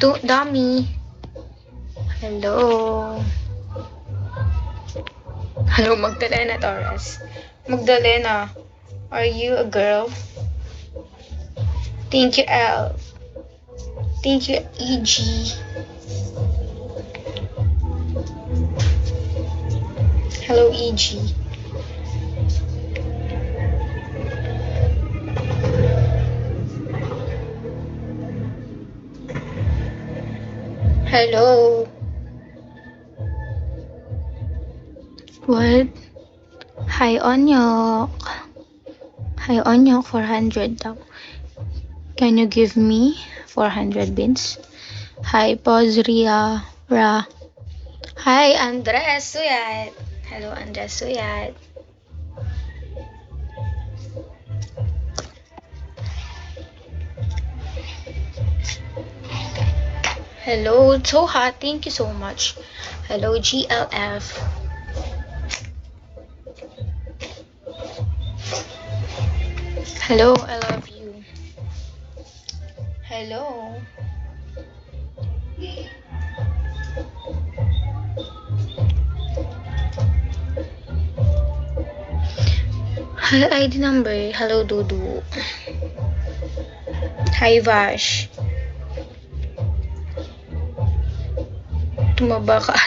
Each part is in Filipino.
Dummy. Hello. Hello, Magdalena Torres. Magdalena, are you a girl? Thank you, L. Thank you, EG. Hello, EG. Hello. What? Hi, Onyok. Hi, Onyok, 400 daw. Can you give me 400 bins? Hi, Pozria. Ra. Hi, Andres Suyat. Hello, Andres Suyat. Hello, so hot. Thank you so much. Hello, GLF. Hello, I love you. Hello. Hello, ID number. Hello, Dudu. Hi, Vash. Tumaba ka.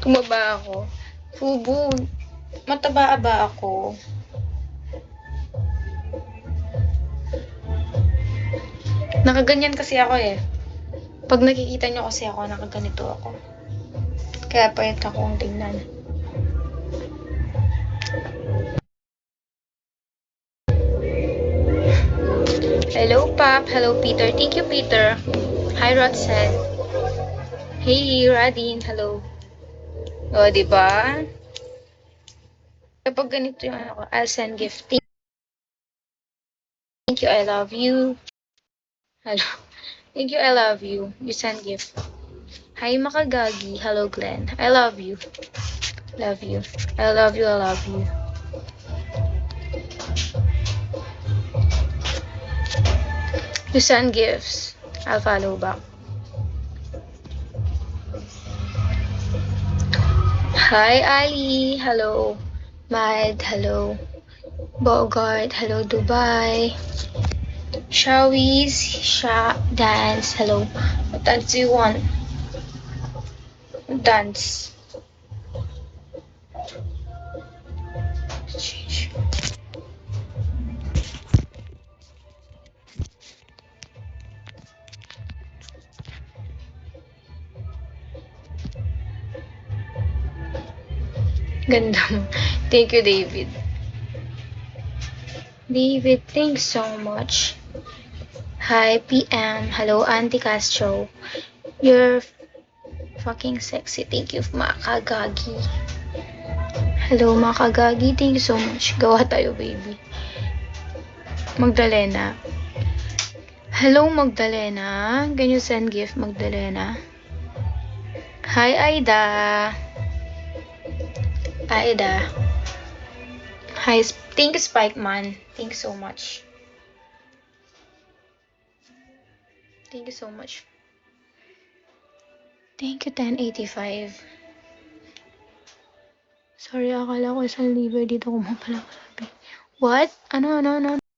Tumaba ako. Fubu. Mataba ba ako? Nakaganyan kasi ako eh. Pag nakikita nyo kasi ako, nakaganito ako. Kaya payat akong tingnan. Hello, Pap. Hello, Peter. Thank you, Peter. Hi, Rodsel. Hey, Radin. Hello. O, diba? Kapag ganito yung ano ko, I'll send gift. Thank you, I love you. Hello. Thank you, I love you. You send gift. Hi, Makagagi. Hello, Glenn. I love you. Love you. I love you, I love you. You send gifts. I'll follow back. Hi, Ali. Hello. Mad. Hello. Bogart. Hello, Dubai. Shall we dance? Hello. What dance do you want? Dance. Ganda mo. Thank you, David. David, thanks so much. Hi, PM. Hello, Auntie Castro. You're fucking sexy. Thank you, Makagagi. Hello, Makagagi. Thank you so much. Gawa tayo, baby. Magdalena. Hello, Magdalena. Can you send gift, Magdalena? Hi, Aida. Aida. Hi, thank you, Spike Man. Thank you so much. Thank you so much. Thank you, 1085. Sorry, akala ko isang liver dito ko mo pala sabi. What? Ano?